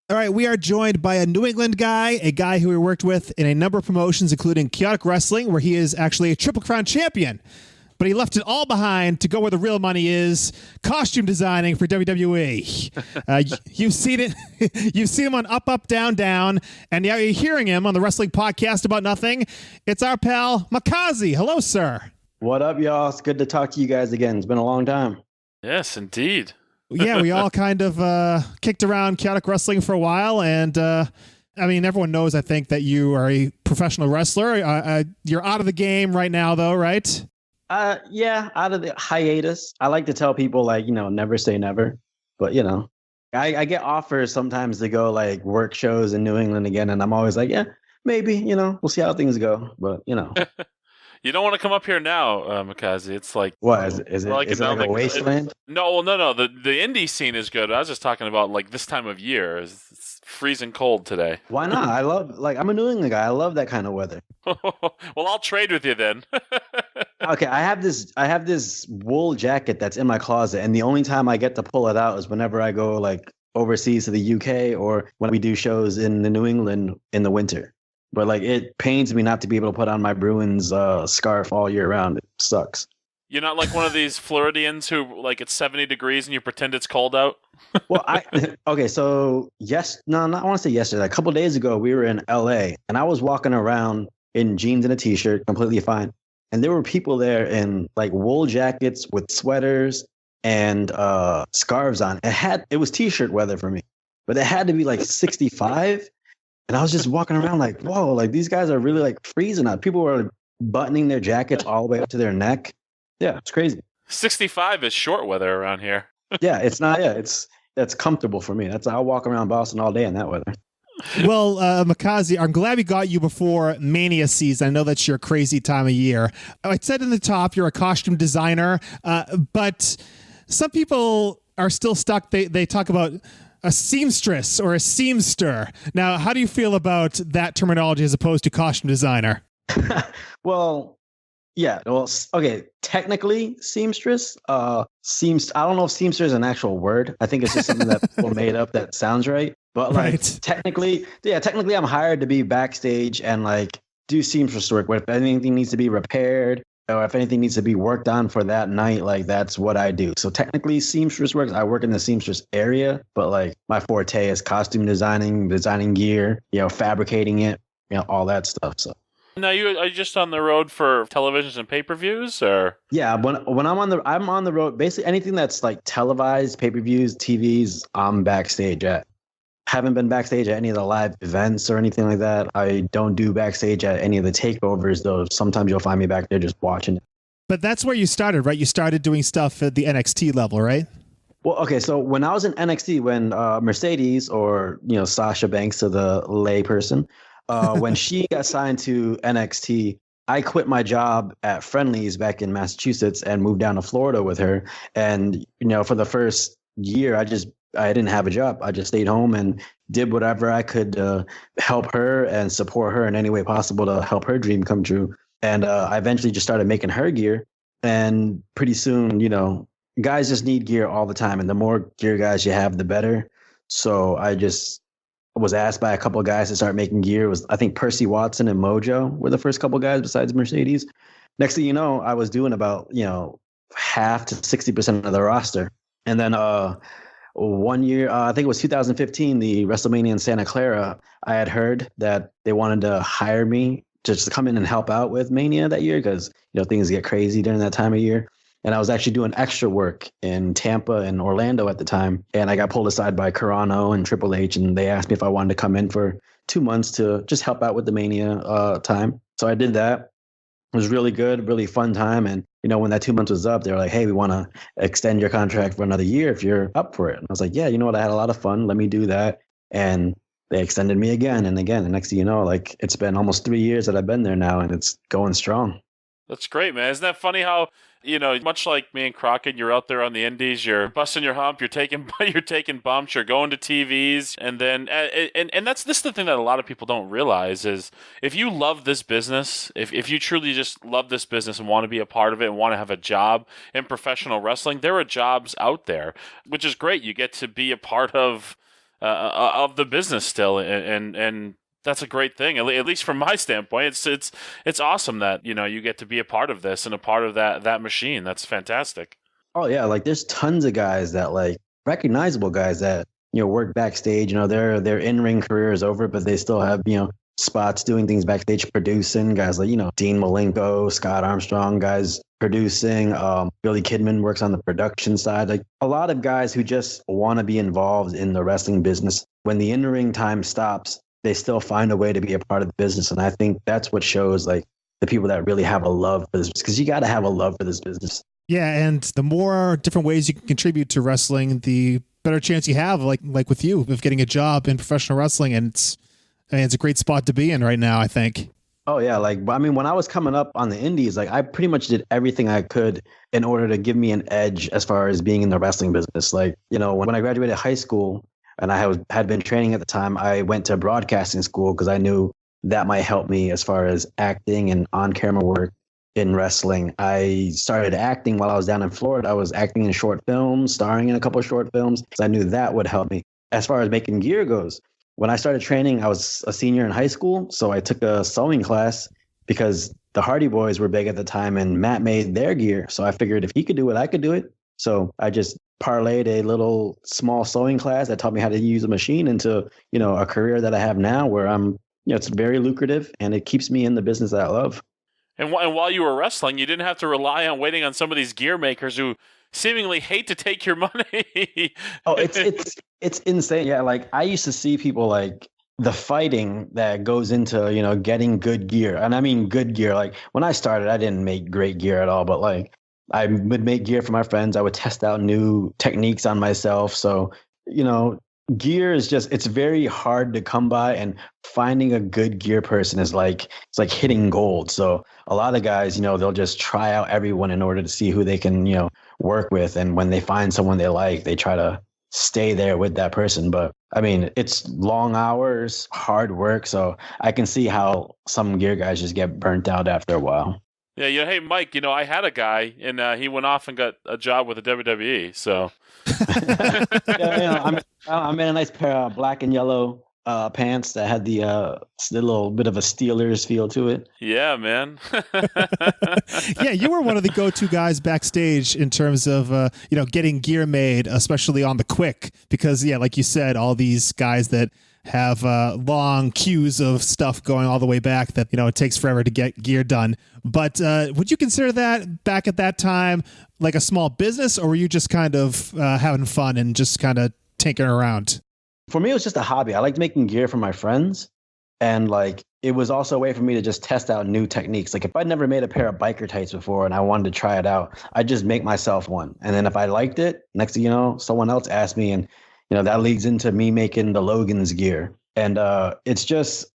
All right, we are joined by a New England guy, a guy who we worked with in a number of promotions, including Chaotic Wrestling, where he is actually a Triple Crown champion. But he left it all behind to go where the real money is, costume designing for WWE. You've seen it. You've seen him on Up, Up, Down, Down, and now you're hearing him on the Wrestling Podcast About Nothing. It's our pal, Mikaze. Hello, sir. What up, y'all? It's good to talk to you guys again. It's been a long time. Yes, indeed. Yeah, we all kind of kicked around Chaotic Wrestling for a while, and I mean, everyone knows, I think, that you are a professional wrestler. You're out of the game right now, though, right? Yeah, out of the hiatus. I like to tell people, like, never say never. But, I get offers sometimes to go, like, work shows in New England again, and I'm always like, yeah, maybe, we'll see how things go. But, You don't want to come up here now, Mikaze. It's like what is it like a wasteland? No. The indie scene is good. I was just talking about like this time of year. It's freezing cold today. Why not? I'm a New England guy. I love that kind of weather. Well, I'll trade with you then. Okay, I have this wool jacket that's in my closet, and the only time I get to pull it out is whenever I go like overseas to the UK or when we do shows in the New England in the winter. But like, it pains me not to be able to put on my Bruins scarf all year round. It sucks. You're not like one of these Floridians who like it's 70 degrees and you pretend it's cold out. Well, I want to say yesterday. A couple days ago, we were in LA, and I was walking around in jeans and a t-shirt, completely fine. And there were people there in like wool jackets with sweaters and scarves on. It was t-shirt weather for me, but it had to be like 65. And I was just walking around like, whoa, like these guys are really like freezing out. People were like, buttoning their jackets all the way up to their neck. Yeah, it's crazy. 65 is short weather around here. Yeah, it's not. Yeah, that's comfortable for me. I'll walk around Boston all day in that weather. Well, Mikaze, I'm glad we got you before Mania season. I know that's your crazy time of year. I said in the top, you're a costume designer, but some people are still stuck. They talk about a seamstress or a seamster. Now, how do you feel about that terminology as opposed to costume designer? Well, yeah. Well, okay. Technically, seamstress. I don't know if seamster is an actual word. I think it's just something that people made up that sounds right. But like, right. technically, I'm hired to be backstage and like do seamstress work. If anything needs to be repaired, or if anything needs to be worked on for that night, like that's what I do. So technically seamstress works. I work in the seamstress area, but like my forte is costume designing gear, fabricating it, all that stuff. So now are you just on the road for televisions and pay-per-views or? Yeah, when I'm on the road, basically anything that's like televised, pay-per-views, TVs, I'm backstage at. Haven't been backstage at any of the live events or anything like that. I don't do backstage at any of the takeovers, though. Sometimes you'll find me back there just watching it. But that's where you started, right? You started doing stuff at the NXT level, right? Well, okay. So when I was in NXT, when Mercedes, or Sasha Banks to the lay person, when she got signed to NXT, I quit my job at Friendly's back in Massachusetts and moved down to Florida with her. And for the first year, I didn't have a job. I just stayed home and did whatever I could to help her and support her in any way possible to help her dream come true. And I eventually just started making her gear. And pretty soon, guys just need gear all the time. And the more gear guys you have, the better. So I just was asked by a couple of guys to start making gear. I think Percy Watson and Mojo were the first couple of guys besides Mercedes. Next thing you know, I was doing about, half to 60% of the roster. And then, 1 year, I think it was 2015, the WrestleMania in Santa Clara, I had heard that they wanted to hire me just to come in and help out with Mania that year because, things get crazy during that time of year. And I was actually doing extra work in Tampa and Orlando at the time. And I got pulled aside by Carano and Triple H, and they asked me if I wanted to come in for 2 months to just help out with the Mania time. So I did that. It was really good, really fun time. And, when that 2 months was up, they were like, hey, we want to extend your contract for another year if you're up for it. And I was like, yeah, you know what? I had a lot of fun. Let me do that. And they extended me again and again. And next thing you know, like it's been almost 3 years that I've been there now and it's going strong. That's great, man. Isn't that funny how, much like me and Crockett, you're out there on the indies, you're busting your hump, you're taking bumps, you're going to TVs, and then and this is the thing that a lot of people don't realize is if you love this business, if you truly just love this business and want to be a part of it and want to have a job in professional wrestling, there are jobs out there, which is great. You get to be a part of of the business still, and that's a great thing. At least from my standpoint, it's awesome that you get to be a part of this and a part of that machine. That's fantastic. Oh yeah, like there's tons of guys that like recognizable guys that work backstage. Their in-ring career is over, but they still have spots doing things backstage, producing. Guys like Dean Malenko, Scott Armstrong, guys producing. Billy Kidman works on the production side. Like a lot of guys who just want to be involved in the wrestling business. When the in-ring time stops, they still find a way to be a part of the business, and I think that's what shows like the people that really have a love for this, because you got to have a love for this business. Yeah, and the more different ways you can contribute to wrestling, the better chance you have, like with you, of getting a job in professional wrestling. And it's a great spot to be in right now, I think. Oh yeah, when I was coming up on the indies, like I pretty much did everything I could in order to give me an edge as far as being in the wrestling business. Like, when I graduated high school and I had been training at the time, I went to broadcasting school because I knew that might help me as far as acting and on-camera work in wrestling. I started acting while I was down in Florida. I was acting in short films, starring in a couple of short films, because I knew that would help me. As far as making gear goes, when I started training, I was a senior in high school, so I took a sewing class because the Hardy Boys were big at the time, and Matt made their gear. So I figured if he could do it, I could do it. So I just parlayed a little small sewing class that taught me how to use a machine into, a career that I have now where I'm, it's very lucrative and it keeps me in the business that I love. And while you were wrestling, you didn't have to rely on waiting on some of these gear makers who seemingly hate to take your money. Oh, it's insane. Yeah, like I used to see people like the fighting that goes into, getting good gear. And I mean good gear. Like when I started, I didn't make great gear at all, but like I would make gear for my friends. I would test out new techniques on myself. So, gear is it's very hard to come by, and finding a good gear person is it's like hitting gold. So a lot of guys, they'll just try out everyone in order to see who they can, work with. And when they find someone they like, they try to stay there with that person. But I mean, it's long hours, hard work. So I can see how some gear guys just get burnt out after a while. Yeah, hey, Mike, I had a guy, and he went off and got a job with the WWE, so. Yeah, I'm in a nice pair of black and yellow pants that had the little bit of a Steelers feel to it. Yeah, man. Yeah, you were one of the go-to guys backstage in terms of getting gear made, especially on the quick, because like you said, all these guys that have long queues of stuff going all the way back that it takes forever to get gear done. But would you consider that back at that time like a small business, or were you just kind of having fun and just kind of tinkering around? For me, it was just a hobby. I liked making gear for my friends, and like it was also a way for me to just test out new techniques. Like if I'd never made a pair of biker tights before and I wanted to try it out, I'd just make myself one. And then if I liked it, next thing you know, someone else asked me, and that leads into me making the Logan's gear. And it's just,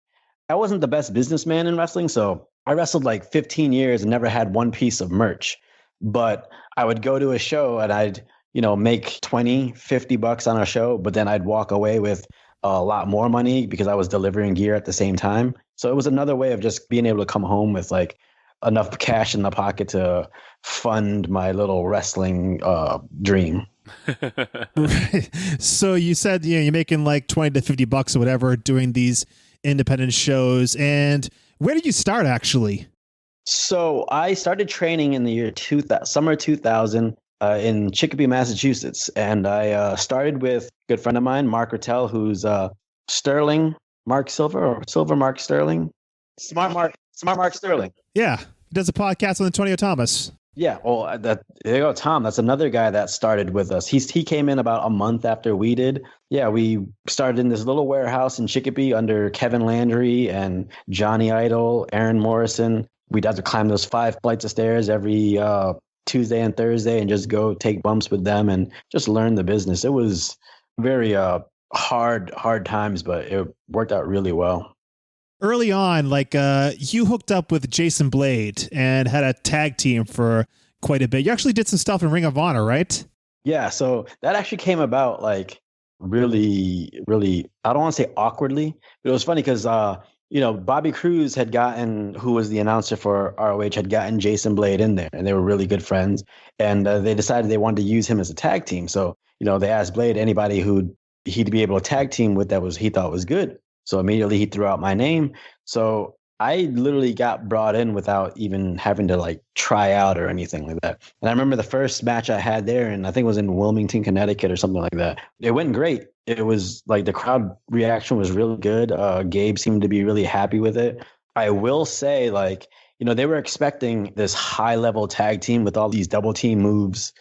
I wasn't the best businessman in wrestling. So I wrestled like 15 years and never had one piece of merch. But I would go to a show and I'd, make 20, 50 bucks on a show, but then I'd walk away with a lot more money because I was delivering gear at the same time. So it was another way of just being able to come home with like enough cash in the pocket to fund my little wrestling dream. Right. So you said you're making like 20 to 50 bucks or whatever doing these independent shows. And where did you start actually? So I started training in the year summer 2000 in Chicopee, Massachusetts. And I started with a good friend of mine, Mark Rattel, who's Sterling Mark Silver or Silver Mark Sterling. Smart Mark Sterling. Yeah. He does a podcast with Antonio Thomas. Yeah, well, there you go, Tom. That's another guy that started with us. He came in about a month after we did. Yeah, we started in this little warehouse in Chicopee under Kevin Landry and Johnny Idol, Aaron Morrison. We'd have to climb those 5 flights of stairs every Tuesday and Thursday and just go take bumps with them and just learn the business. It was very hard times, but it worked out really well. Early on, you hooked up with Jason Blade and had a tag team for quite a bit. You actually did some stuff in Ring of Honor, right? Yeah, so that actually came about really, really, I don't want to say awkwardly, but it was funny because, Bobby Cruz who was the announcer for ROH, had gotten Jason Blade in there, and they were really good friends. And they decided they wanted to use him as a tag team. So, they asked Blade, anybody who'd he'd be able to tag team with that was he thought was good. So immediately he threw out my name. So I literally got brought in without even having to like try out or anything like that. And I remember the first match I had there, and I think it was in Wilmington, Connecticut or something like that. It went great. It was like the crowd reaction was really good. Gabe seemed to be really happy with it. I will say, like, they were expecting this high level tag team with all these double team moves,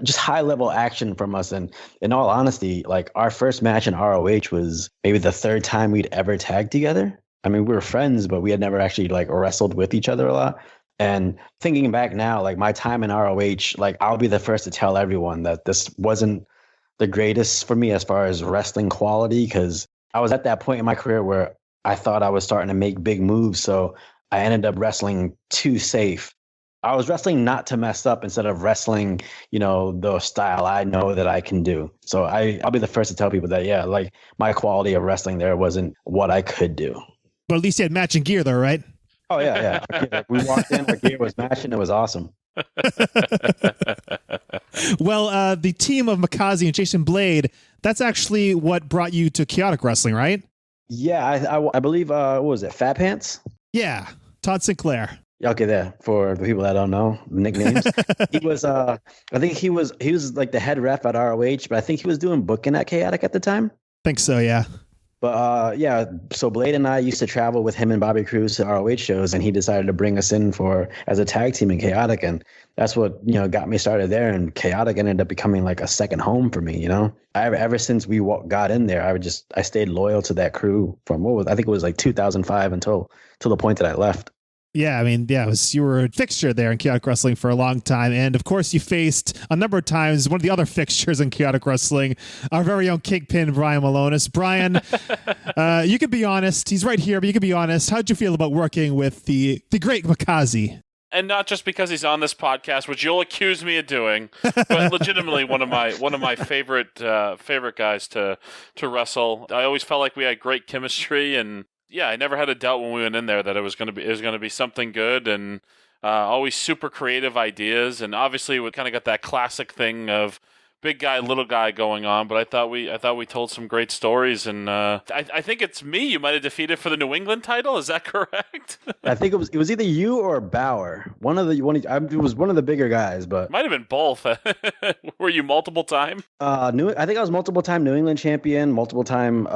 just high level action from us. And in all honesty, like our first match in ROH was maybe the third time we'd ever tagged together. I mean, we were friends, but we had never actually like wrestled with each other a lot. And thinking back now, like my time in ROH, like I'll be the first to tell everyone that this wasn't the greatest for me as far as wrestling quality, because I was at that point in my career where I thought I was starting to make big moves. So I ended up wrestling too safe. I was wrestling not to mess up instead of wrestling, the style I know that I can do. So I'll be the first to tell people that, yeah, like my quality of wrestling there wasn't what I could do. But at least you had matching gear, though, right? Oh, yeah. We walked in, our gear was matching. It was awesome. Well, the team of Mikaze and Jason Blade, that's actually what brought you to Chaotic Wrestling, right? Yeah, I believe, what was it, Fat Pants? Yeah, Todd Sinclair. Okay, there, for the people that don't know nicknames. He was, I think he was like the head ref at ROH, but I think he was doing booking at Chaotic at the time. Think so, yeah. But yeah, so Blade and I used to travel with him and Bobby Cruz to ROH shows, and he decided to bring us in as a tag team in Chaotic, and that's what got me started there. And Chaotic ended up becoming like a second home for me. Ever since we got in there, I stayed loyal to that crew from I think it was like 2005 until the point that I left. Yeah, I mean, you were a fixture there in Chaotic Wrestling for a long time. And of course, you faced a number of times one of the other fixtures in Chaotic Wrestling, our very own Kingpin, Brian Milonas. Brian, you can be honest. He's right here, but you can be honest. How'd you feel about working with the great Mikaze? And not just because he's on this podcast, which you'll accuse me of doing, but legitimately one of my favorite guys to wrestle. I always felt like we had great chemistry, and yeah, I never had a doubt when we went in there that it was going to be something good, and always super creative ideas. And obviously, we kind of got that classic thing of big guy, little guy going on. But I thought we told some great stories, and I think it's me you might have defeated for the New England title. Is that correct? I think it was either you or Bauer. It was one of the bigger guys, but might have been both. Were you multiple time? I think I was multiple time New England champion, multiple time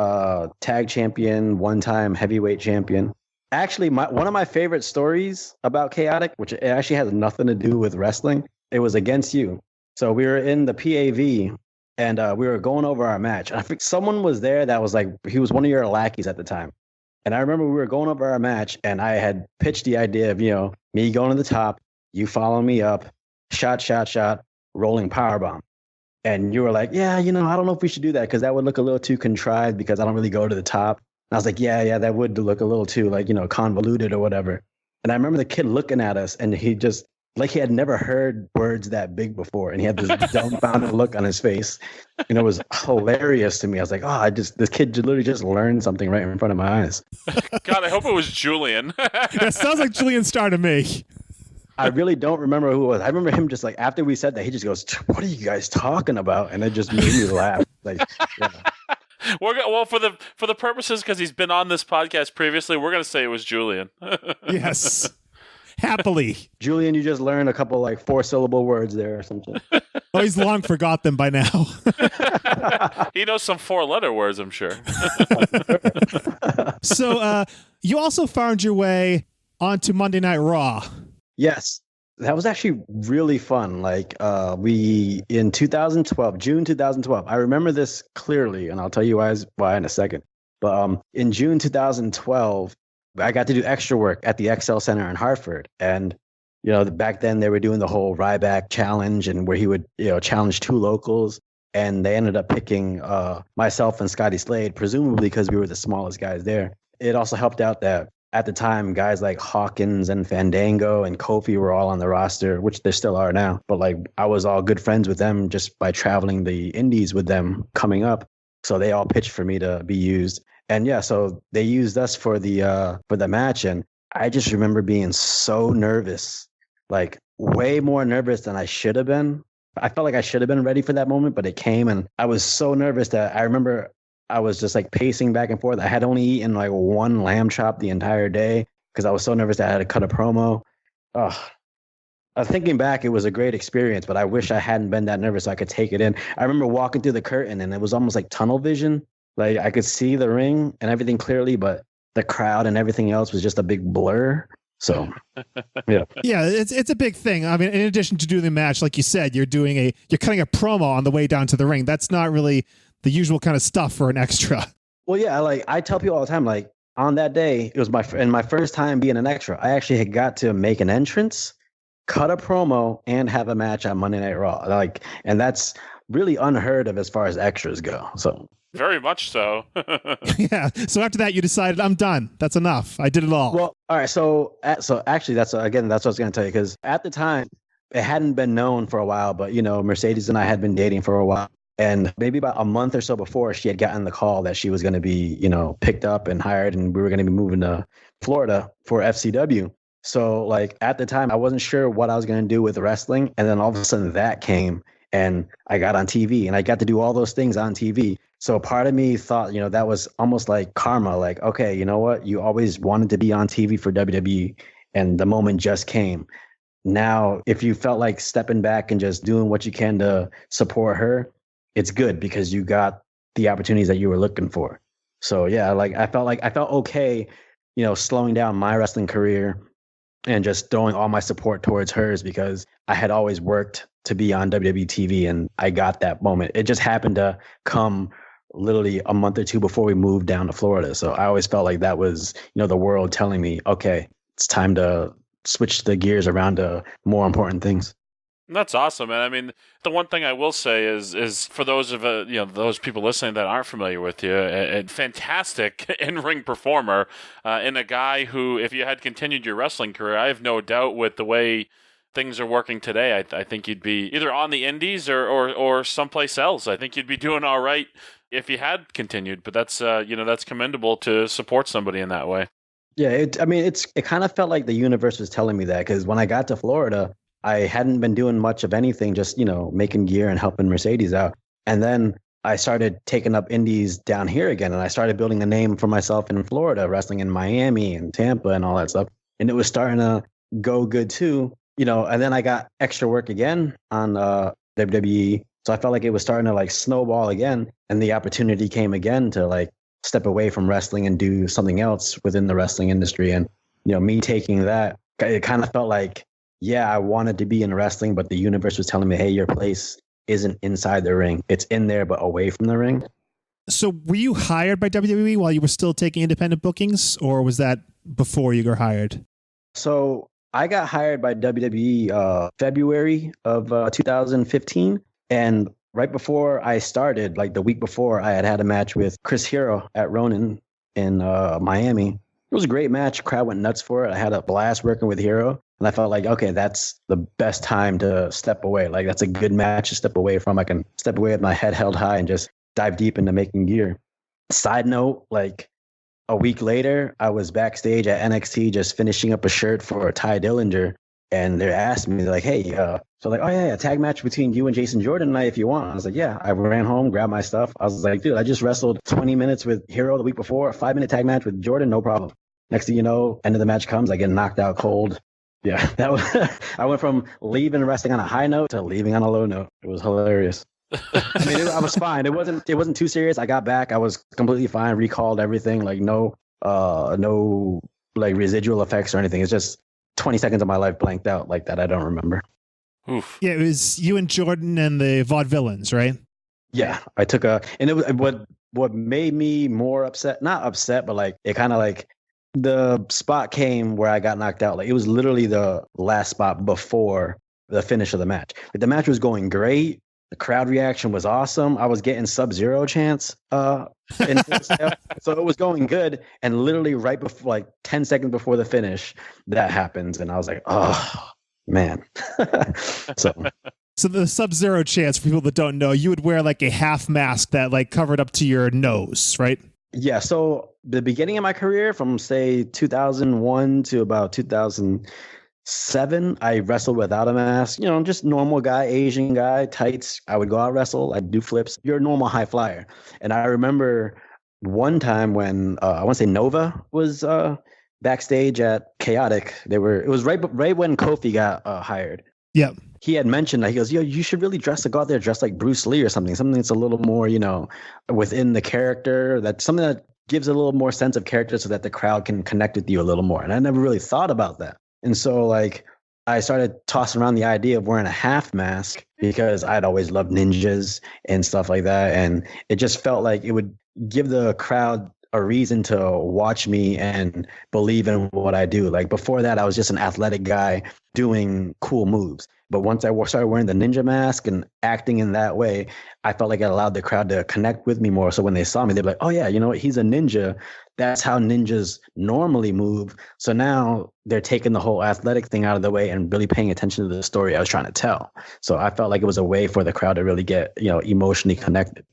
tag champion, one time heavyweight champion. Actually, one of my favorite stories about Chaotic, which actually has nothing to do with wrestling, it was against you. So we were in the PAV, and we were going over our match. I think someone was there that was like, he was one of your lackeys at the time. And I remember we were going over our match, and I had pitched the idea of, me going to the top, you following me up, shot, rolling powerbomb. And you were like, yeah, I don't know if we should do that because that would look a little too contrived because I don't really go to the top. And I was like, yeah, that would look a little too convoluted or whatever. And I remember the kid looking at us, and he just, like he had never heard words that big before, and he had this dumbfounded look on his face, and it was hilarious to me. I was like, this kid literally just learned something right in front of my eyes. God, I hope it was Julian. That sounds like Julian Starr to me. I really don't remember who it was. I remember him just like, after we said that, he just goes, what are you guys talking about? And it just made me laugh. Like, yeah. Well, for the purposes, because he's been on this podcast previously, we're going to say it was Julian. Yes. Happily. Julian, you just learned a couple 4-syllable words there or something. Oh, he's long forgot them by now. He knows some 4-letter words, I'm sure. So you also found your way onto Monday Night Raw. Yes. That was actually really fun. We, in 2012, June 2012, I remember this clearly, and I'll tell you why in a second. But in June 2012, I got to do extra work at the XL Center in Hartford. And, back then they were doing the whole Ryback challenge, and where he would, challenge two locals. And they ended up picking myself and Scotty Slade, presumably because we were the smallest guys there. It also helped out that at the time, guys like Hawkins and Fandango and Kofi were all on the roster, which they still are now. But I was all good friends with them just by traveling the indies with them coming up. So they all pitched for me to be used. And yeah, so they used us for the match. And I just remember being so nervous, way more nervous than I should have been. I felt like I should have been ready for that moment, but it came and I was so nervous that I remember I was just like pacing back and forth. I had only eaten like one lamb chop the entire day because I was so nervous that I had to cut a promo. Oh, thinking back, it was a great experience, but I wish I hadn't been that nervous so I could take it in. I remember walking through the curtain and it was almost like tunnel vision. Like I could see the ring and everything clearly, but the crowd and everything else was just a big blur. So, yeah. Yeah, it's a big thing. I mean, in addition to doing the match, like you said, you're cutting a promo on the way down to the ring. That's not really the usual kind of stuff for an extra. Well, yeah, like I tell people all the time, like on that day, it was my first time being an extra. I actually had got to make an entrance, cut a promo, and have a match on Monday Night Raw. Like, and that's really unheard of as far as extras go. So very much so. Yeah. So after that, you decided, I'm done. That's enough. I did it all. Well, all right. So actually, that's what I was going to tell you, because at the time, it hadn't been known for a while, but Mercedes and I had been dating for a while. And maybe about a month or so before, she had gotten the call that she was going to be, picked up and hired, and we were going to be moving to Florida for FCW. So like at the time, I wasn't sure what I was going to do with wrestling. And then all of a sudden that came and I got on TV and I got to do all those things on TV. So part of me thought, that was almost like karma. Like, okay, you know what? You always wanted to be on TV for WWE and the moment just came. Now, if you felt like stepping back and just doing what you can to support her, it's good because you got the opportunities that you were looking for. So yeah, I felt okay, slowing down my wrestling career and just throwing all my support towards hers because I had always worked to be on WWE TV and I got that moment. It just happened to come literally a month or two before we moved down to Florida. So I always felt like that was, the world telling me, okay, it's time to switch the gears around to more important things. That's awesome, man. I mean, the one thing I will say is for those of those people listening that aren't familiar with you, a fantastic in-ring performer, and a guy who, if you had continued your wrestling career, I have no doubt with the way things are working today, I think you'd be either on the indies or someplace else. I think you'd be doing all right if you had continued. But that's that's commendable to support somebody in that way. Yeah, it kind of felt like the universe was telling me that, because when I got to Florida, I hadn't been doing much of anything, just, making gear and helping Mercedes out. And then I started taking up indies down here again. And I started building a name for myself in Florida, wrestling in Miami and Tampa and all that stuff. And it was starting to go good too, and then I got extra work again on WWE. So I felt like it was starting to snowball again. And the opportunity came again to step away from wrestling and do something else within the wrestling industry. And, me taking that, it kind of felt like, yeah, I wanted to be in wrestling, but the universe was telling me, hey, your place isn't inside the ring. It's in there, but away from the ring. So were you hired by WWE while you were still taking independent bookings, or was that before you got hired? So I got hired by WWE February of 2015. And right before I started, the week before, I had a match with Chris Hero at Ronin in Miami. It was a great match. Crowd went nuts for it. I had a blast working with Hero. And I felt like, okay, that's the best time to step away. That's a good match to step away from. I can step away with my head held high and just dive deep into making gear. Side note, a week later, I was backstage at NXT just finishing up a shirt for Ty Dillinger. And they asked me, hey, oh yeah, a tag match between you and Jason Jordan tonight if you want. I was like, yeah. I ran home, grabbed my stuff. I was like, dude, I just wrestled 20 minutes with Hero the week before, a 5-minute tag match with Jordan, no problem. Next thing you know, end of the match comes, I get knocked out cold. Yeah, that was. I went from leaving wrestling on a high note to leaving on a low note. It was hilarious. I was fine. It wasn't too serious. I got back. I was completely fine. Recalled everything. No residual effects or anything. It's just 20 seconds of my life blanked out like that. I don't remember. Oof. Yeah, it was you and Jordan and the Vaudevillains, right? Yeah, I took and it was what made me more upset. Not upset, but it kind of the spot came where I got knocked out. It was literally the last spot before the finish of the match. The match was going great. The crowd reaction was awesome. I was getting Sub-Zero chants. So it was going good. And literally right before, 10 seconds before the finish, that happens. And I was like, oh, man. So the Sub-Zero chants, for people that don't know, you would wear a half mask that covered up to your nose, right? Yeah, so the beginning of my career, from say 2001 to about 2000, 7, I wrestled without a mask. You know, just normal guy, Asian guy, tights. I would go out wrestle. I'd do flips. You're a normal high flyer. And I remember one time when I want to say Nova was backstage at Chaotic. It was right when Kofi got hired. Yep. He had mentioned that he goes, yo, you should really go out there dressed like Bruce Lee or something that's a little more, you know, within the character. That's something that gives a little more sense of character so that the crowd can connect with you a little more. And I never really thought about that. And so like I started tossing around the idea of wearing a half mask because I'd always loved ninjas and stuff like that. And it just felt like it would give the crowd a reason to watch me and believe in what I do. Like before that, I was just an athletic guy doing cool moves. But once I started wearing the ninja mask and acting in that way, I felt like it allowed the crowd to connect with me more. So when they saw me, they'd be like, oh yeah, you know what? He's a ninja. That's how ninjas normally move. So now they're taking the whole athletic thing out of the way and really paying attention to the story I was trying to tell. So I felt like it was a way for the crowd to really get, you know, emotionally connected.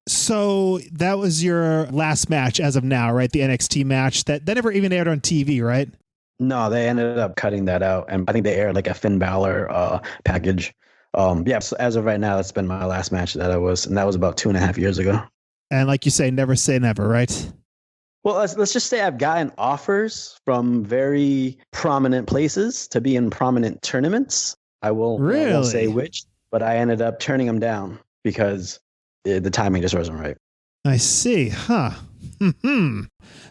So that was your last match as of now, right? The NXT match that never even aired on TV, right? No, they ended up cutting that out. And I think they aired like a Finn Balor package. Yeah, so as of right now, that's been my last match and that was about 2.5 years ago. And like you say never, right? Well, let's just say I've gotten offers from very prominent places to be in prominent tournaments. I won't say which, but I ended up turning them down because the timing just wasn't right. I see. Huh.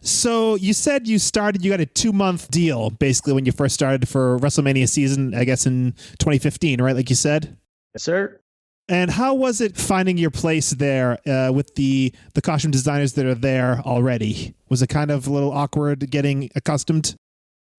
So you said you got a 2-month deal basically when you first started for WrestleMania season, I guess in 2015, right? Like you said? Yes, sir. And how was it finding your place there with the costume designers that are there already? Was it kind of a little awkward getting accustomed?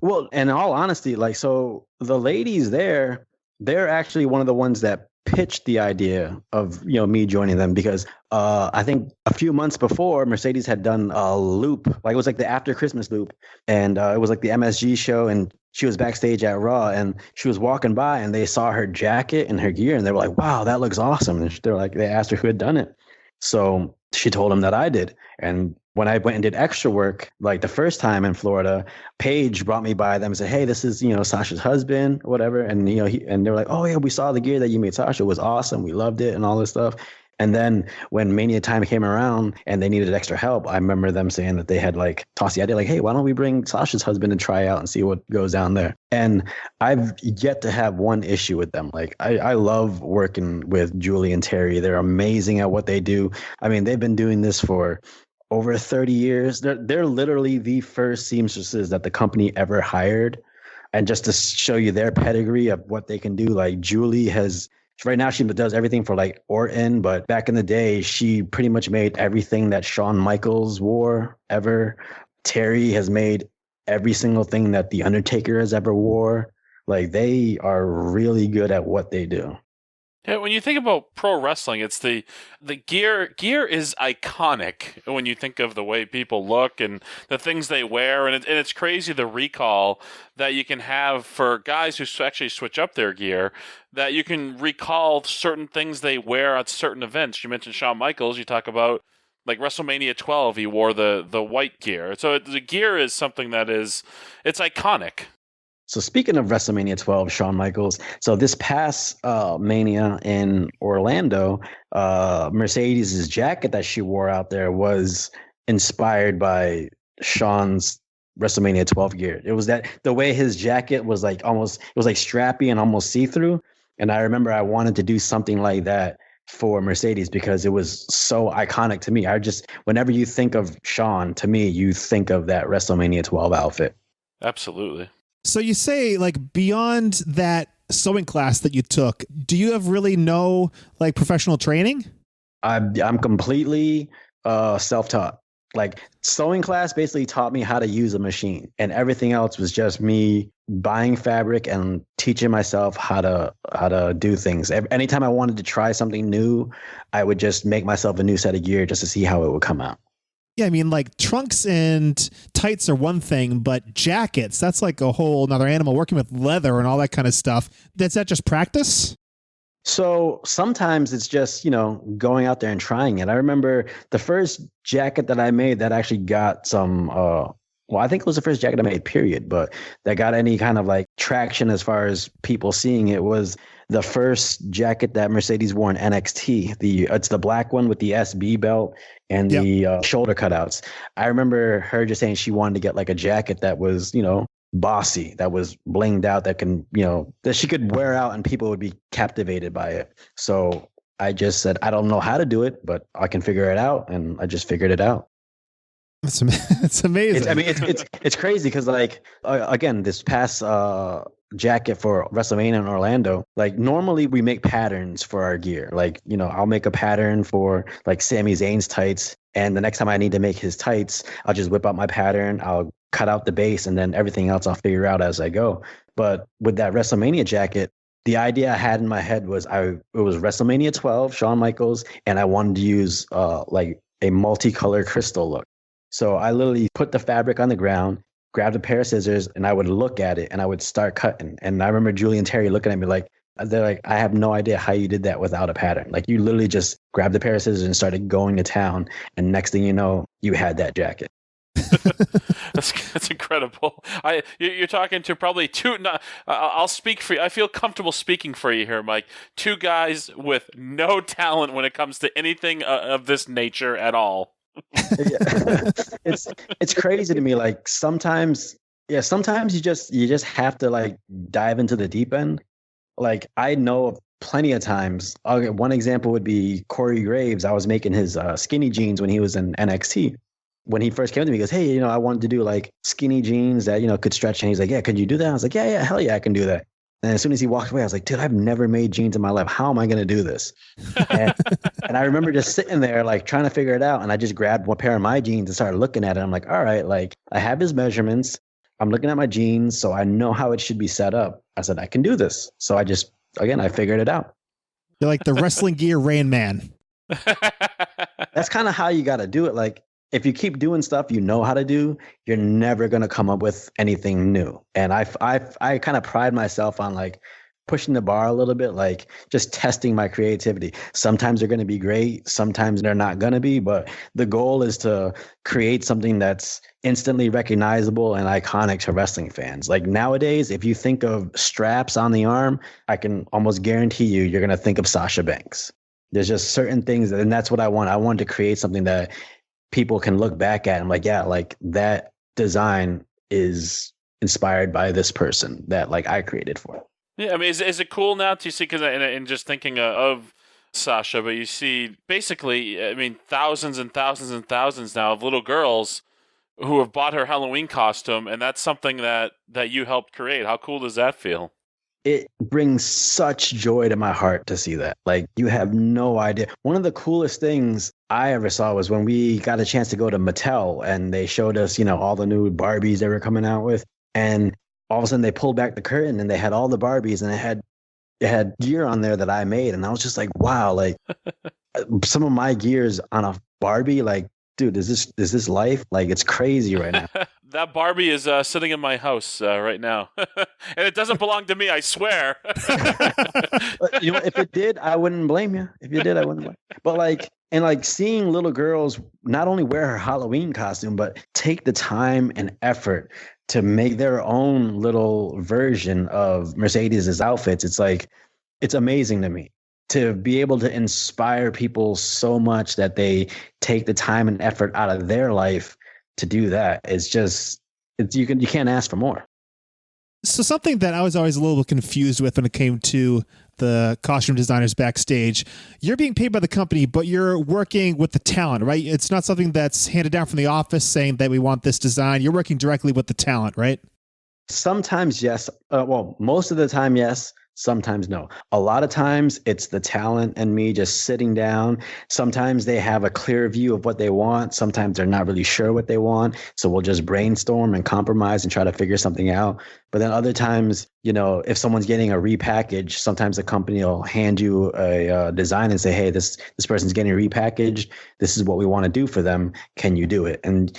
Well, in all honesty, like, so the ladies there, they're actually one of the ones that pitched the idea of, you know, me joining them because I think a few months before Mercedes had done a loop, like it was like the after Christmas loop, and it was like the MSG show, and she was backstage at Raw, and she was walking by, and they saw her jacket and her gear, and they were like, "Wow, that looks awesome!" And they asked her who had done it, so she told them that I did, and when I went and did extra work, like the first time in Florida, Paige brought me by them and said, "Hey, this is, you know, Sasha's husband, whatever." And, you know, and they were like, "Oh yeah, we saw the gear that you made Sasha. It was awesome. We loved it," and all this stuff. And then when Mania time came around and they needed extra help, I remember them saying that they had like tossed the idea like, "Hey, why don't we bring Sasha's husband and try out and see what goes down there?" And I've yet to have one issue with them. Like I love working with Julie and Terry. They're amazing at what they do. I mean, they've been doing this for over 30 years. They're literally the first seamstresses that the company ever hired. And just to show you their pedigree of what they can do, like Julie right now she does everything for like Orton, but back in the day, she pretty much made everything that Shawn Michaels wore ever. Terry has made every single thing that The Undertaker has ever wore. Like they are really good at what they do. Yeah, when you think about pro wrestling, it's the gear. Gear is iconic when you think of the way people look and the things they wear, and it's crazy the recall that you can have for guys who actually switch up their gear. That you can recall certain things they wear at certain events. You mentioned Shawn Michaels. You talk about like WrestleMania 12. He wore the white gear. So the gear is something that it's iconic. So speaking of WrestleMania 12, Shawn Michaels, so this past Mania in Orlando, Mercedes' jacket that she wore out there was inspired by Shawn's WrestleMania 12 gear. It was that the way his jacket was like almost, it was like strappy and almost see-through. And I remember I wanted to do something like that for Mercedes because it was so iconic to me. Whenever you think of Shawn, to me, you think of that WrestleMania 12 outfit. Absolutely. So you say, like, beyond that sewing class that you took, do you have really no like professional training? I'm completely self-taught. Like sewing class basically taught me how to use a machine, and everything else was just me buying fabric and teaching myself how to do things. Anytime I wanted to try something new, I would just make myself a new set of gear just to see how it would come out. Yeah, I mean, like trunks and tights are one thing, but jackets, that's like a whole nother animal. Working with leather and all that kind of stuff. Is that just practice? So sometimes it's just, you know, going out there and trying it. I remember the first jacket that I made that actually got some Well, I think it was the first jacket I made, period. But that got any kind of like traction as far as people seeing it was the first jacket that Mercedes wore in NXT. It's the black one with the SB belt and the shoulder cutouts. I remember her just saying she wanted to get like a jacket that was, bossy, that was blinged out, that can, that she could wear out and people would be captivated by it. So I just said, I don't know how to do it, but I can figure it out. And I just figured it out. It's amazing. It's crazy because again, this past jacket for WrestleMania in Orlando, like normally we make patterns for our gear. Like, I'll make a pattern for like Sami Zayn's tights. And the next time I need to make his tights, I'll just whip out my pattern. I'll cut out the base and then everything else I'll figure out as I go. But with that WrestleMania jacket, the idea I had in my head was it was WrestleMania 12, Shawn Michaels, and I wanted to use like a multicolor crystal look. So I literally put the fabric on the ground, grabbed a pair of scissors, and I would look at it and I would start cutting. And I remember Julie and Terry looking at me like, they're like, I have no idea how you did that without a pattern. Like you literally just grabbed a pair of scissors and started going to town. And next thing you know, you had that jacket. That's incredible. You're talking to probably two. I'll speak for you. I feel comfortable speaking for you here, Mike. Two guys with no talent when it comes to anything of this nature at all. It's crazy to me. Like sometimes you just have to like dive into the deep end. Like I know of plenty of times. One example would be Corey Graves. I was making his skinny jeans when he was in NXT. When he first came to me, he goes, hey, I wanted to do like skinny jeans that, could stretch. And he's like, yeah, could you do that? I was like, yeah, hell yeah, I can do that. And as soon as he walked away, I was like, dude, I've never made jeans in my life. How am I going to do this? And I remember just sitting there, like trying to figure it out. And I just grabbed one pair of my jeans and started looking at it. I'm like, all right, like I have his measurements. I'm looking at my jeans, so I know how it should be set up. I said, I can do this. So I figured it out. You're like the wrestling gear Rain Man. That's kind of how you got to do it. Like, if you keep doing stuff you know how to do, you're never going to come up with anything new. And I kind of pride myself on like pushing the bar a little bit, like just testing my creativity. Sometimes they're going to be great. Sometimes they're not going to be. But the goal is to create something that's instantly recognizable and iconic to wrestling fans. Like nowadays, if you think of straps on the arm, I can almost guarantee you're going to think of Sasha Banks. There's just certain things, and that's what I want. I wanted to create something that people can look back at and like, yeah, like that design is inspired by this person that like I created for it. Yeah, I mean, is it cool now to see, because in just thinking of Sasha, but you see basically, I mean, thousands and thousands and thousands now of little girls who have bought her Halloween costume, and that's something that you helped create. How cool does that feel? It brings such joy to my heart to see that. Like, you have no idea. One of the coolest things I ever saw was when we got a chance to go to Mattel and they showed us, all the new Barbies they were coming out with. And all of a sudden they pulled back the curtain and they had all the Barbies and it had gear on there that I made. And I was just like, wow, like some of my gears on a Barbie, like, dude, is this life? Like, it's crazy right now. That Barbie is sitting in my house right now. And it doesn't belong to me, I swear. If it did, I wouldn't blame you. If you did, I wouldn't blame you. But seeing little girls not only wear her Halloween costume, but take the time and effort to make their own little version of Mercedes's outfits. It's amazing to me to be able to inspire people so much that they take the time and effort out of their life to do that. You can't ask for more. So something that I was always a little confused with when it came to the costume designers backstage, you're being paid by the company, but you're working with the talent, right? It's not something that's handed down from the office saying that we want this design. You're working directly with the talent, right? Sometimes, yes. Most of the time, yes. Sometimes no. A lot of times it's the talent and me just sitting down. Sometimes they have a clear view of what they want. Sometimes they're not really sure what they want. So we'll just brainstorm and compromise and try to figure something out. But then other times, if someone's getting a repackage, sometimes the company will hand you a design and say, hey, this person's getting repackaged. This is what we want to do for them. Can you do it? And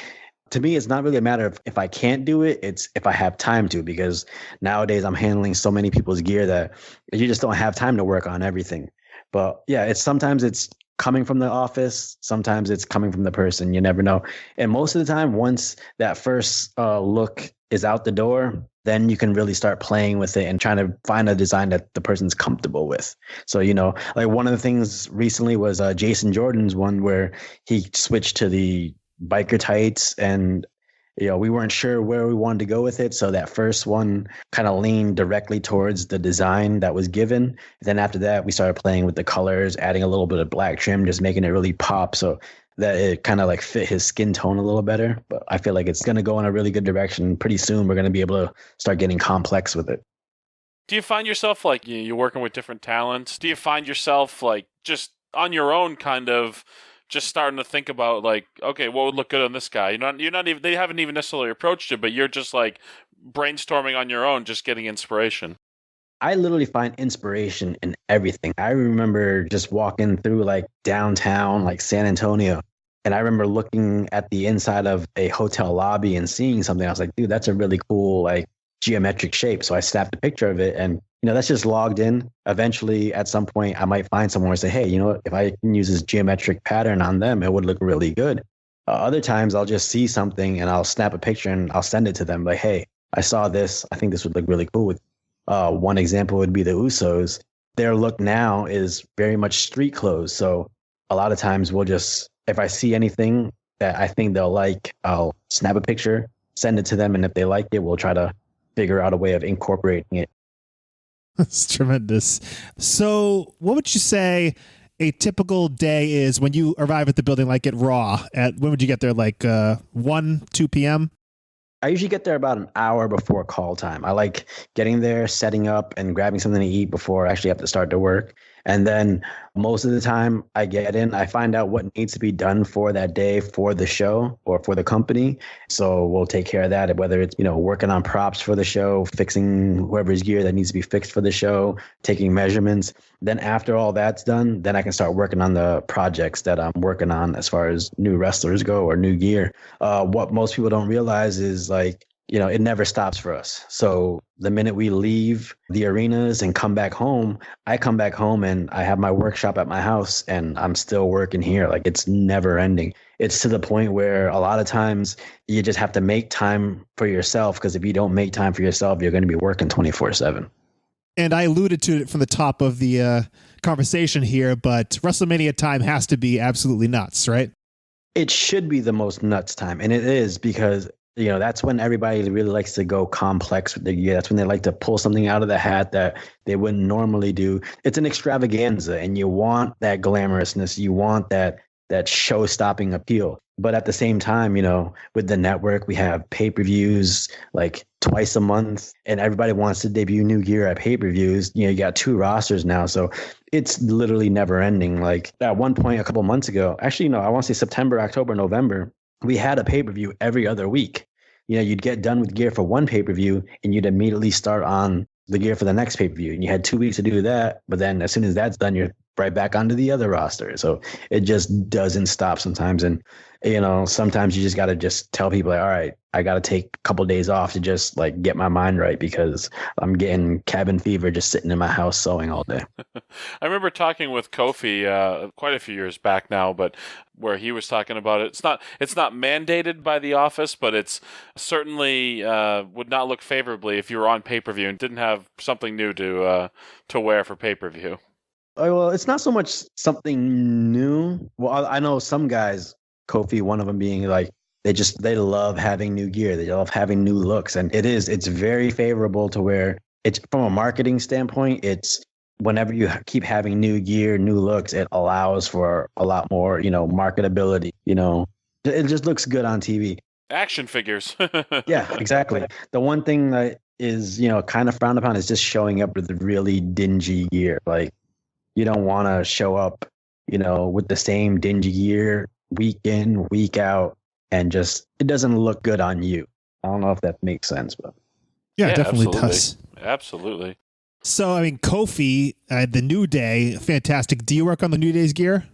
to me, it's not really a matter of if I can't do it, it's if I have time to, because nowadays I'm handling so many people's gear that you just don't have time to work on everything. But yeah, sometimes it's coming from the office. Sometimes it's coming from the person. You never know. And most of the time, once that first look is out the door, then you can really start playing with it and trying to find a design that the person's comfortable with. So, like one of the things recently was Jason Jordan's one where he switched to the biker tights, and we weren't sure where we wanted to go with it. So that first one kind of leaned directly towards the design that was given. Then after that, we started playing with the colors, adding a little bit of black trim, just making it really pop so that it kind of like fit his skin tone a little better. But I feel like it's going to go in a really good direction. Pretty soon, we're going to be able to start getting complex with it. Do you find yourself like you're working with different talents? Do you find yourself like just on your own kind of just starting to think about like, okay, what would look good on this guy? You're not even, they haven't even necessarily approached you, but you're just like brainstorming on your own, just getting inspiration. I literally find inspiration in everything. I remember just walking through like downtown, like San Antonio, and I remember looking at the inside of a hotel lobby and seeing something. I was like, dude, that's a really cool, like geometric shape. So I snapped a picture of it, and that's just logged in. Eventually, at some point, I might find someone and say, hey, if I can use this geometric pattern on them, it would look really good. Other times I'll just see something and I'll snap a picture and I'll send it to them like, hey, I saw this. I think this would look really cool. One example would be the Usos. Their look now is very much street clothes. So a lot of times if I see anything that I think they'll like, I'll snap a picture, send it to them. And if they like it, we'll try to figure out a way of incorporating it. That's tremendous. So what would you say a typical day is when you arrive at the building, like at Raw? When would you get there? Like 1, 2 p.m.? I usually get there about an hour before call time. I like getting there, setting up, and grabbing something to eat before I actually have to start to work. And then most of the time I get in, I find out what needs to be done for that day for the show or for the company. So we'll take care of that, whether it's, working on props for the show, fixing whoever's gear that needs to be fixed for the show, taking measurements. Then after all that's done, then I can start working on the projects that I'm working on as far as new wrestlers go or new gear. What most people don't realize is like, it never stops for us. So the minute we leave the arenas and come back home, I come back home and I have my workshop at my house and I'm still working here. Like it's never ending. It's to the point where a lot of times you just have to make time for yourself, because if you don't make time for yourself, you're going to be working 24/7. And I alluded to it from the top of the conversation here, but WrestleMania time has to be absolutely nuts, right? It should be the most nuts time. And it is, because that's when everybody really likes to go complex with their gear. That's when they like to pull something out of the hat that they wouldn't normally do. It's an extravaganza, and you want that glamorousness. You want that show-stopping appeal. But at the same time, with the network, we have pay-per-views like twice a month, and everybody wants to debut new gear at pay-per-views. You got 2 rosters now, so it's literally never ending. Like at one point a couple months ago, actually, I want to say September, October, November, we had a pay-per-view every other week. You'd get done with gear for one pay-per-view and you'd immediately start on the gear for the next pay-per-view. And you had 2 weeks to do that. But then as soon as that's done, you're right back onto the other roster. So it just doesn't stop sometimes. And, sometimes you just got to just tell people, like, all right, I got to take a couple of days off to just like get my mind right, because I'm getting cabin fever just sitting in my house sewing all day. I remember talking with Kofi quite a few years back now, but where he was talking about it. It's not mandated by the office, but it's certainly would not look favorably if you were on pay-per-view and didn't have something new to wear for pay-per-view. Well, it's not so much something new. Well, I know some guys, Kofi, one of them being like, they love having new gear. They love having new looks. And it's very favorable to where it's from a marketing standpoint. It's whenever you keep having new gear, new looks, it allows for a lot more, marketability, it just looks good on TV. Action figures. Yeah, exactly. The one thing that is, kind of frowned upon is just showing up with really dingy gear. Like you don't want to show up, with the same dingy gear week in, week out, and just it doesn't look good on you. I don't know if that makes sense, but yeah, it definitely absolutely. does. Absolutely. So, I mean, Kofi, the New Day, fantastic. Do you work on the New Day's gear?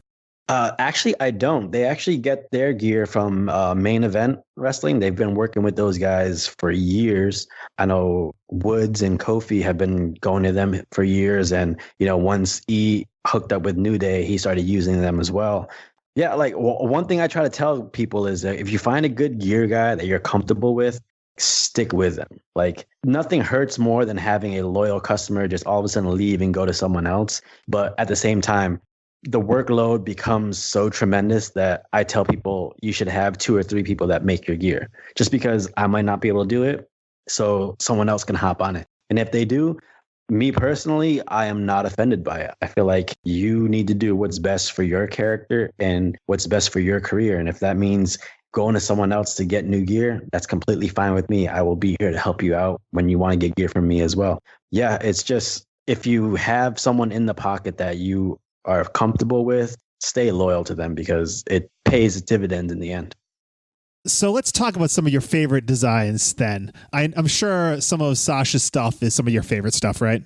Actually, I don't. They actually get their gear from Main Event Wrestling. They've been working with those guys for years. I know Woods and Kofi have been going to them for years. And, once he hooked up with New Day, he started using them as well. Yeah, like one thing I try to tell people is that if you find a good gear guy that you're comfortable with, stick with them. Like nothing hurts more than having a loyal customer just all of a sudden leave and go to someone else. But at the same time, the workload becomes so tremendous that I tell people you should have 2 or 3 people that make your gear, just because I might not be able to do it. So someone else can hop on it. And if they do, me personally, I am not offended by it. I feel like you need to do what's best for your character and what's best for your career. And if that means going to someone else to get new gear, that's completely fine with me. I will be here to help you out when you want to get gear from me as well. Yeah, it's just if you have someone in the pocket that you are comfortable with, stay loyal to them because it pays dividends in the end. So let's talk about some of your favorite designs then. I'm sure some of Sasha's stuff is some of your favorite stuff, right?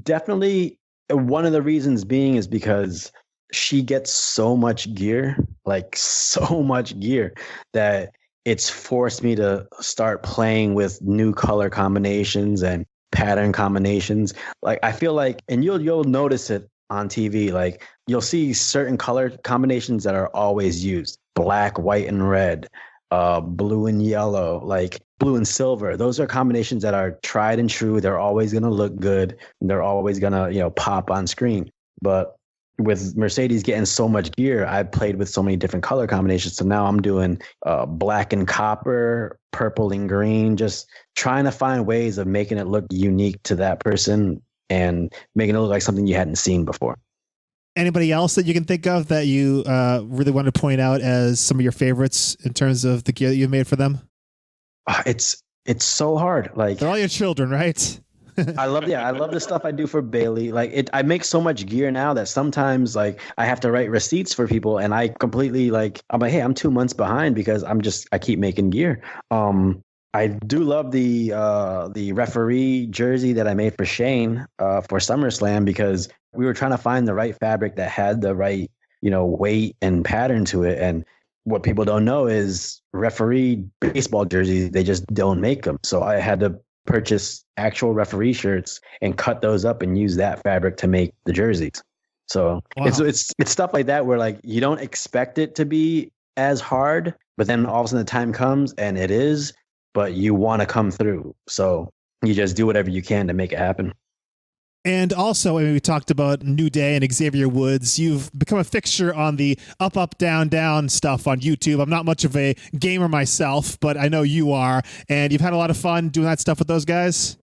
Definitely. One of the reasons being is because she gets so much gear, like so much gear, that it's forced me to start playing with new color combinations and pattern combinations. Like I feel like, and you'll notice it on TV, like you'll see certain color combinations that are always used: black, white, and red, blue and yellow, like blue and silver. Those are combinations that are tried and true. They're always going to look good. They're always going to, pop on screen. But with Mercedes getting so much gear, I played with so many different color combinations. So now I'm doing black and copper, purple and green, just trying to find ways of making it look unique to that person and making it look like something you hadn't seen before. Anybody else that you can think of that you really want to point out as some of your favorites in terms of the gear that you made for them? It's so hard. Like they're all your children, right? I love the stuff I do for Bailey. Like I make so much gear now that sometimes like I have to write receipts for people, and I completely I'm like, hey, I'm 2 months behind because I keep making gear. I do love the referee jersey that I made for Shane for SummerSlam, because we were trying to find the right fabric that had the right, weight and pattern to it. And what people don't know is referee baseball jerseys, they just don't make them. So I had to purchase actual referee shirts and cut those up and use that fabric to make the jerseys. So wow. It's stuff like that where like you don't expect it to be as hard, but then all of a sudden the time comes and it is, but you want to come through. So you just do whatever you can to make it happen. And also, we talked about New Day and Xavier Woods. You've become a fixture on the up, up, down, down stuff on YouTube. I'm not much of a gamer myself, but I know you are. And you've had a lot of fun doing that stuff with those guys?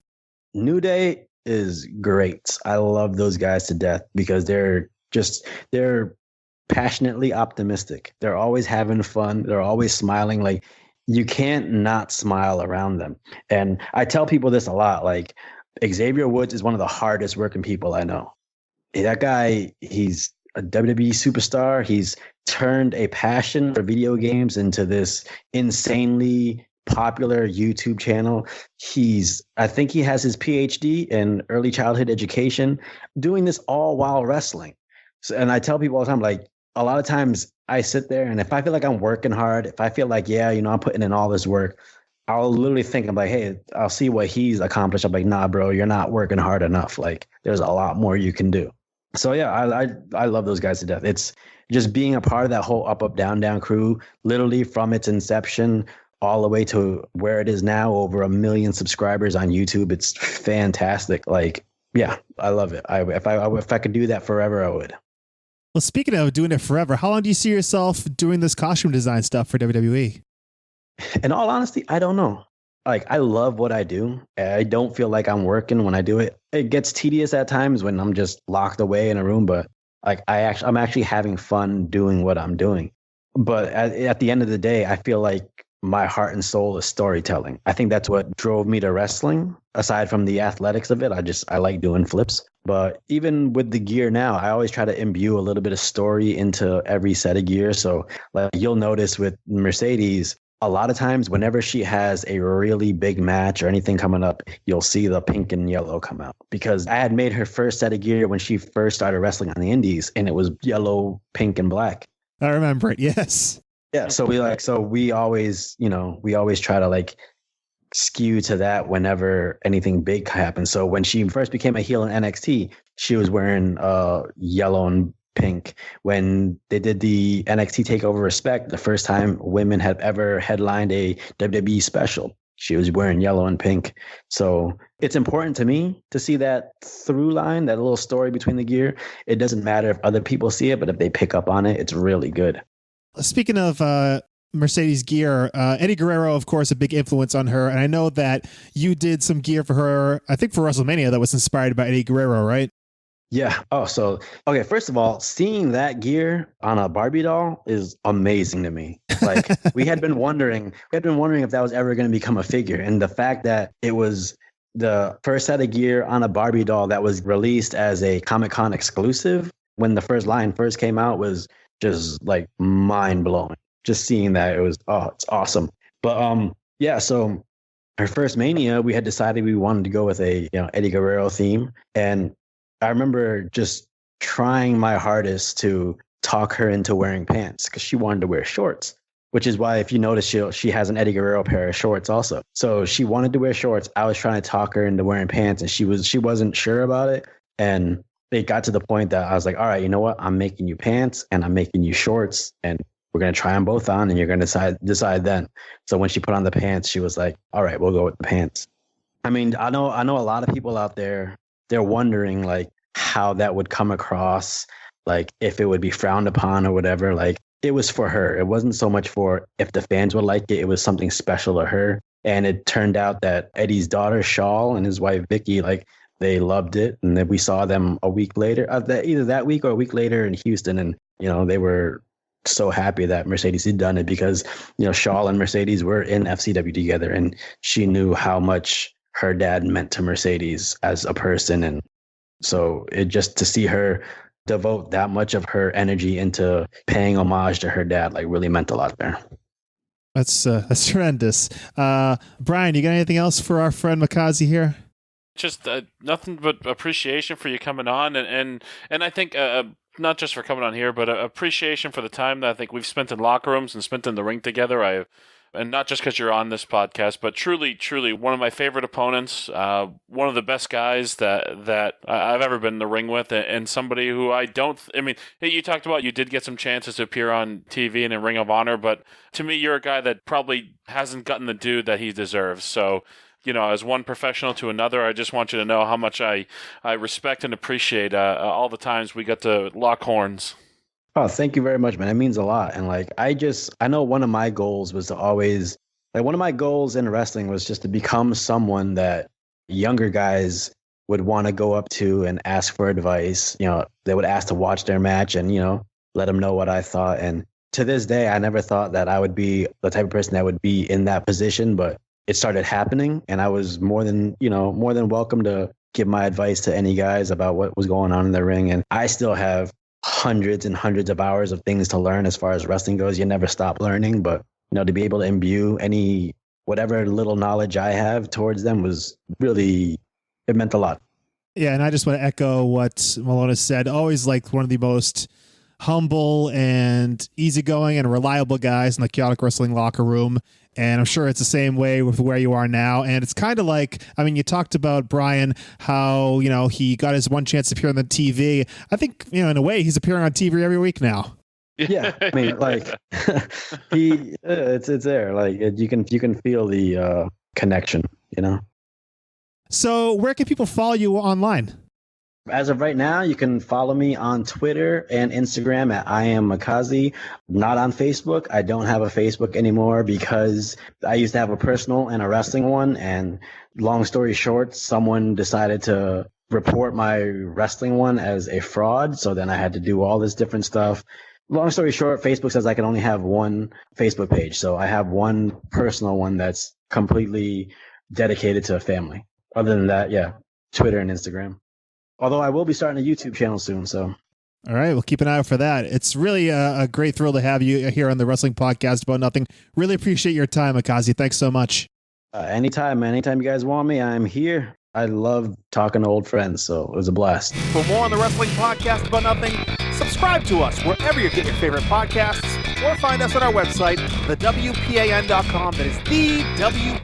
New Day is great. I love those guys to death because they're passionately optimistic. They're always having fun. They're always smiling. Like, you can't not smile around them. And I tell people this a lot, like, Xavier Woods is one of the hardest working people I know. That guy, he's a WWE superstar. He's turned a passion for video games into this insanely popular YouTube channel. I think he has his PhD in early childhood education, doing this all while wrestling. So, and I tell people all the time, like, a lot of times I sit there and if I feel like I'm working hard, if I feel like, I'm putting in all this work, I'll literally think, I'm like, hey, I'll see what he's accomplished. I'm like, nah, bro, you're not working hard enough. Like, there's a lot more you can do. So yeah, I love those guys to death. It's just being a part of that whole up, up, down, down crew, literally from its inception all the way to where it is now, over 1 million subscribers on YouTube. It's fantastic. Like, yeah, I love it. If I could do that forever, I would. Well, speaking of doing it forever, how long do you see yourself doing this costume design stuff for WWE? In all honesty, I don't know. Like, I love what I do. I don't feel like I'm working when I do it. It gets tedious at times when I'm just locked away in a room, but like I'm actually having fun doing what I'm doing. But at the end of the day, I feel like my heart and soul is storytelling. I think that's what drove me to wrestling. Aside from the athletics of it, I like doing flips. But even with the gear now, I always try to imbue a little bit of story into every set of gear. So like you'll notice with Mercedes, a lot of times whenever she has a really big match or anything coming up, you'll see the pink and yellow come out, because I had made her first set of gear when she first started wrestling on the indies, and it was yellow, pink, and black. I remember it. Yes. Yeah. So we always, we always try to like skew to that whenever anything big happens. So when she first became a heel in NXT, she was wearing yellow and pink. When they did the NXT Takeover Respect, the first time women have ever headlined a WWE special, she was wearing yellow and pink. So it's important to me to see that through line, that little story between the gear. It doesn't matter if other people see it, but if they pick up on it, it's really good. Speaking of Mercedes gear, Eddie Guerrero, of course, a big influence on her. And I know that you did some gear for her, I think for WrestleMania, that was inspired by Eddie Guerrero, right? Yeah. Oh, so, okay. First of all, seeing that gear on a Barbie doll is amazing to me. Like we had been wondering if that was ever going to become a figure. And the fact that it was the first set of gear on a Barbie doll that was released as a Comic-Con exclusive when the first line first came out was just like mind blowing. Just seeing that, it's awesome. But yeah, so her first Mania, we had decided we wanted to go with a Eddie Guerrero theme, and I remember just trying my hardest to talk her into wearing pants because she wanted to wear shorts, which is why, if you notice, she has an Eddie Guerrero pair of shorts also. So she wanted to wear shorts. I was trying to talk her into wearing pants, and she wasn't sure about it. And it got to the point that I was like, all right, you know what? I'm making you pants and I'm making you shorts, and we're going to try them both on, and you're going to decide then. So when she put on the pants, she was like, all right, we'll go with the pants. I mean, I know a lot of people out there, they're wondering like how that would come across, like if it would be frowned upon or whatever. Like it was for her. It wasn't so much for if the fans would like it. It was something special to her. And it turned out that Eddie's daughter, Shawl, and his wife, Vicky, like they loved it. And then we saw them a week later, either that week or a week later in Houston. And, they were so happy that Mercedes had done it because, Shawl and Mercedes were in FCW together, and she knew how much her dad meant to Mercedes as a person. And so it just to see her devote that much of her energy into paying homage to her dad, like really meant a lot there. That's tremendous. Brian, you got anything else for our friend Mikaze here? Just nothing but appreciation for you coming on, and I think not just for coming on here, but appreciation for the time that I think we've spent in locker rooms and spent in the ring together. And not just because you're on this podcast, but truly, truly one of my favorite opponents, one of the best guys that I've ever been in the ring with, and somebody who you talked about you did get some chances to appear on TV and in Ring of Honor, but to me, you're a guy that probably hasn't gotten the due that he deserves. So, as one professional to another, I just want you to know how much I respect and appreciate all the times we got to lock horns. Oh, thank you very much, man. It means a lot. And like, I know one of my goals was to always, like, one of my goals in wrestling was just to become someone that younger guys would want to go up to and ask for advice. They would ask to watch their match and, let them know what I thought. And to this day, I never thought that I would be the type of person that would be in that position, but it started happening. And I was more than welcome to give my advice to any guys about what was going on in the ring. And I still have hundreds and hundreds of hours of things to learn as far as wrestling goes. You never stop learning, but to be able to imbue whatever little knowledge I have towards them was really, it meant a lot. Yeah, and I just want to echo what Milonas said. Always like one of the most humble and easygoing and reliable guys in the chaotic wrestling locker room. And I'm sure it's the same way with where you are now. And it's kind of like, you talked about Brian, how, he got his one chance to appear on the TV. I think, in a way, he's appearing on TV every week now. Yeah. I mean, like it's there. Like you can feel the connection, So where can people follow you online? As of right now, you can follow me on Twitter and Instagram at I am Mikaze. Not on Facebook. I don't have a Facebook anymore because I used to have a personal and a wrestling one. And long story short, someone decided to report my wrestling one as a fraud. So then I had to do all this different stuff. Long story short, Facebook says I can only have one Facebook page. So I have one personal one that's completely dedicated to a family. Other than that, yeah, Twitter and Instagram. Although I will be starting a YouTube channel soon, so. All right, we'll keep an eye out for that. It's really a great thrill to have you here on the Wrestling Podcast About Nothing. Really appreciate your time, Mikaze. Thanks so much. Anytime, man. Anytime you guys want me, I'm here. I love talking to old friends, so it was a blast. For more on the Wrestling Podcast About Nothing, subscribe to us wherever you get your favorite podcasts, or find us on our website, thewpan.com. That is thewpan.com.